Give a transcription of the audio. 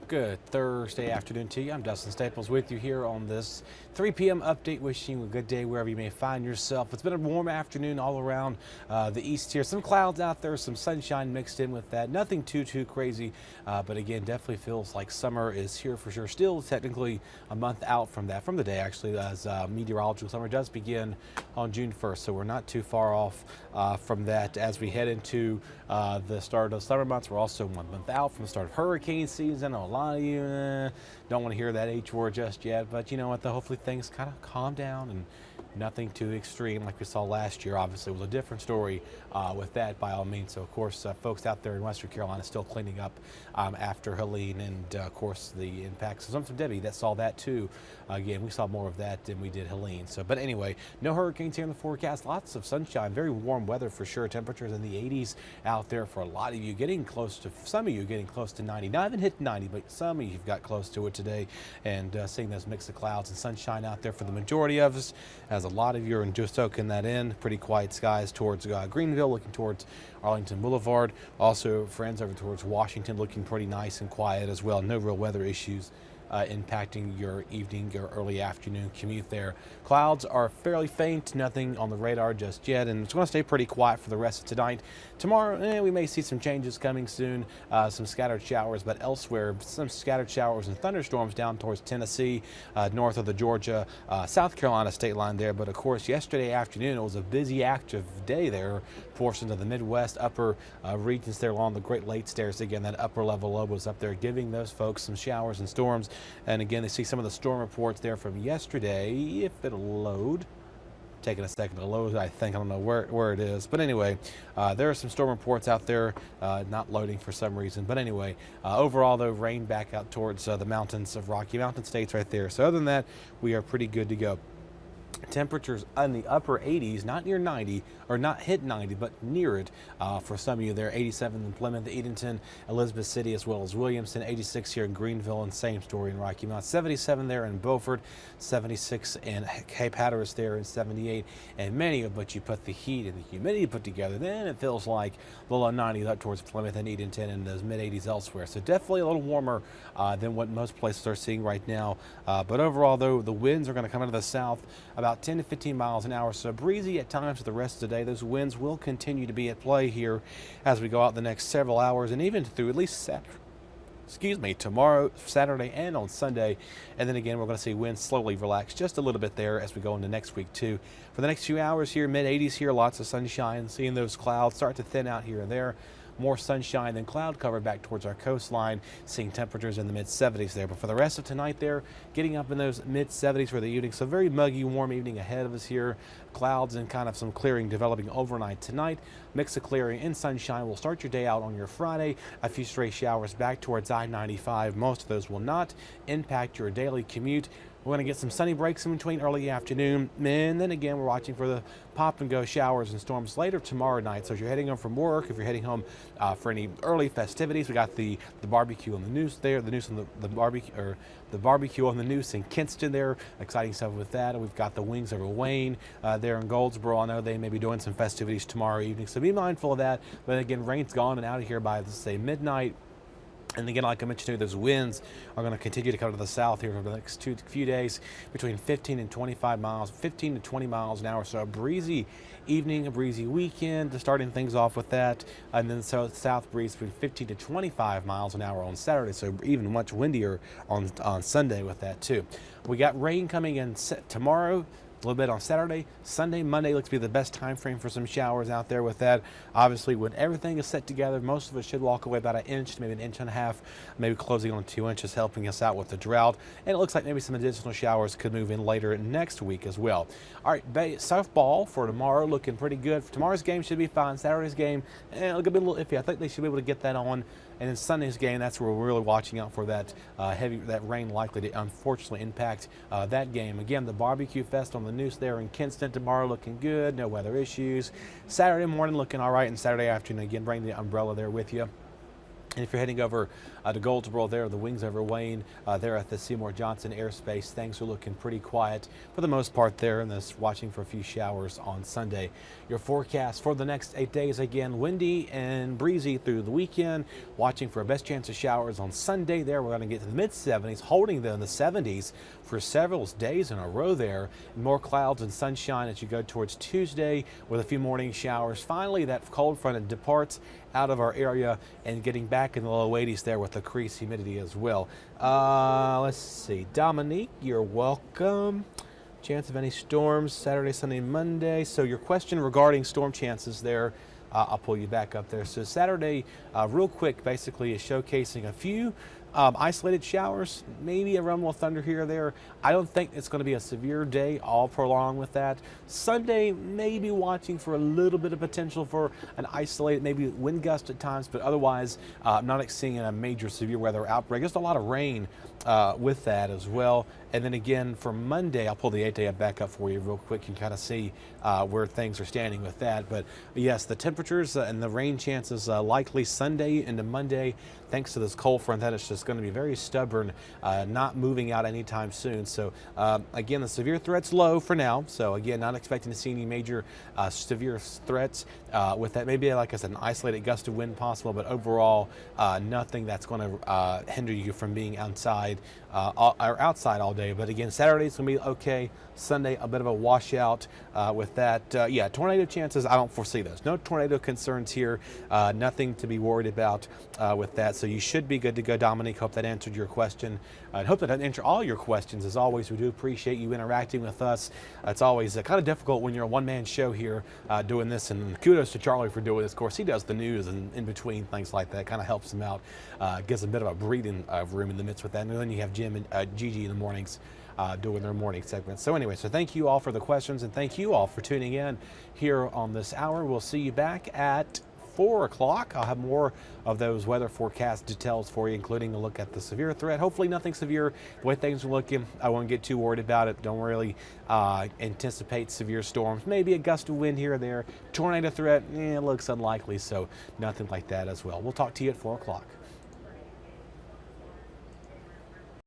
Good Thursday afternoon to you. I'm Dustin Staples with you here on this 3 p.m. update, wishing you a good day wherever you may find yourself. It's been a warm afternoon all around the east here. Some clouds out there, some sunshine mixed in with that. Nothing too crazy, but again, definitely feels like summer is here for sure. Still technically a month out from that, from the day actually, as meteorological summer does begin on June 1st. So we're not too far off from that as we head into the start of summer months. We're also 1 month out from the start of hurricane season. A lot of you don't want to hear that H word just yet, but you know what, hopefully things kind of calm down and nothing too extreme like we saw last year. Obviously it was a different story with that by all means. So of course folks out there in Western Carolina still cleaning up after Helene and of course the impacts. Some from Debbie that saw that too. Again, we saw more of that than we did Helene. So but anyway, no hurricanes here in the forecast. Lots of sunshine, very warm weather for sure. Temperatures in the 80s out there for a lot of you, getting close to, some of you getting close to 90. Not even hit 90, but some of you have got close to it today. And seeing those mix of clouds and sunshine out there for the majority of us, as a lot of you are just soaking that in. Pretty quiet skies towards Greenville, looking towards Arlington Boulevard. Also friends over towards Washington, looking pretty nice and quiet as well. No real weather issues impacting your evening or early afternoon commute there. Clouds are fairly faint, nothing on the radar just yet, and it's going to stay pretty quiet for the rest of tonight. Tomorrow, we may see some changes coming soon, some scattered showers, but elsewhere, some scattered showers and thunderstorms down towards Tennessee, north of the Georgia, South Carolina state line there. But of course, yesterday afternoon, it was a busy, active day there. Portions of the Midwest, upper regions there along the Great Lakes there. Again, that upper level low was up there, giving those folks some showers and storms. And again, they see some of the storm reports there from yesterday. If it'll load, taking a second to load, I think. I don't know where it is, but anyway, there are some storm reports out there not loading for some reason. But anyway, overall though, rain back out towards the mountains of Rocky Mountain states right there. So other than that, we are pretty good to go. Temperatures in the upper 80s, not near 90, or not hit 90, but near it for some of you there. 87 in Plymouth, Edenton, Elizabeth City, as well as Williamson. 86 here in Greenville, and same story in Rocky Mount. 77 there in Beaufort, 76 in Cape Hatteras there, and 78. And many of but you put the heat and the humidity put together, then it feels like the low 90s up towards Plymouth and Edenton, and those mid 80s elsewhere. So definitely a little warmer than what most places are seeing right now. But overall though, the winds are going to come out of the south about 10 to 15 miles an hour, so breezy at times for the rest of the day. Those winds will continue to be at play here as we go out the next several hours, and even through at least tomorrow, Saturday, and on Sunday. And then again, we're going to see winds slowly relax just a little bit there as we go into next week too. For the next few hours here, mid 80s here, lots of sunshine, seeing those clouds start to thin out here and there. More sunshine than cloud cover back towards our coastline, seeing temperatures in the mid 70s there. But for the rest of tonight there, getting up in those mid 70s for the evening. So very muggy, warm evening ahead of us here. Clouds and kind of some clearing developing overnight tonight. Mix of clearing and sunshine will start your day out on your Friday. A few stray showers back towards I-95. Most of those will not impact your daily commute. We're going to get some sunny breaks in between early afternoon, and then again we're watching for the pop and go showers and storms later tomorrow night. So if you're heading home from work, if you're heading home for any early festivities, we got the barbecue on the news there, the news on the barbecue, or the barbecue on the news in Kinston there. Exciting stuff with that. And we've got the Wings Over Wayne there in Goldsboro. I know they may be doing some festivities tomorrow evening, so be mindful of that. But again, rain's gone and out of here by, let's say, midnight. And again, like I mentioned too, those winds are going to continue to come to the south here for the next few days, between 15 and 25 miles, 15 to 20 miles an hour. So a breezy evening, a breezy weekend, starting things off with that. And then so south breeze between 15 to 25 miles an hour on Saturday. So even much windier on Sunday with that too. We got rain coming in tomorrow. A little bit on Saturday. Sunday, Monday looks to be the best time frame for some showers out there with that. Obviously, when everything is set together, most of us should walk away about an inch, maybe an inch and a half, maybe closing on 2 inches, helping us out with the drought. And it looks like maybe some additional showers could move in later next week as well. All right, softball for tomorrow looking pretty good. Tomorrow's game should be fine. Saturday's game, it'll be a little iffy. I think they should be able to get that on. And then Sunday's game, that's where we're really watching out for that that rain likely to unfortunately impact that game. Again, the barbecue fest on the news there in Kinston tomorrow looking good, no weather issues. Saturday morning looking all right, and Saturday afternoon again, bring the umbrella there with you. And if you're heading over to Goldsboro there, the wings over Wayne, there at the Seymour Johnson airspace, things are looking pretty quiet for the most part there, and this watching for a few showers on Sunday. Your forecast for the next 8 days, again, windy and breezy through the weekend, watching for a best chance of showers on Sunday there. We're going to get to the mid-70s, holding them in the 70s for several days in a row there. More clouds and sunshine as you go towards Tuesday with a few morning showers. Finally, that cold front departs out of our area and getting back in the low 80s there with increased humidity as well. Let's see. Dominique, you're welcome. Chance of any storms Saturday, Sunday, Monday. So your question regarding storm chances there, I'll pull you back up there. So Saturday, real quick, basically is showcasing a few isolated showers, maybe a rumble of thunder here or there. I don't think it's going to be a severe day all prolonged with that. Sunday, maybe watching for a little bit of potential for an isolated, maybe wind gust at times, but otherwise not seeing a major severe weather outbreak. Just a lot of rain with that as well. And then again for Monday, I'll pull the 8-day back up for you real quick. You can kind of see where things are standing with that. But yes, the temperatures and the rain chances likely Sunday into Monday, thanks to this cold front that is just going to be very stubborn, not moving out anytime soon. So again, the severe threat's low for now. So again, not expecting to see any major severe threats with that. Maybe, like I said, an isolated gust of wind possible, but overall, nothing that's going to hinder you from being outside or outside all day. But again, Saturday's going to be okay. Sunday, a bit of a washout with that. Yeah, tornado chances, I don't foresee those. No tornado concerns here. Nothing to be worried about with that. So you should be good to go, Dominique. Hope that answered your question. I hope that answered all your questions. As always, we do appreciate you interacting with us. It's always kind of difficult when you're a one-man show here doing this, and kudos to Charlie for doing this. Of course, he does the news and in between things like that. Kind of helps him out, gives a bit of a breathing room in the midst with that. And then you have Jim and Gigi in the mornings doing their morning segments. So anyway, so thank you all for the questions, and thank you all for tuning in here on this hour. We'll see you back at 4 o'clock. I'll have more of those weather forecast details for you, including a look at the severe threat. Hopefully nothing severe. The way things are looking, I won't get too worried about it. Don't really anticipate severe storms. Maybe a gust of wind here or there. Tornado threat, it looks unlikely, so nothing like that as well. We'll talk to you at 4 o'clock.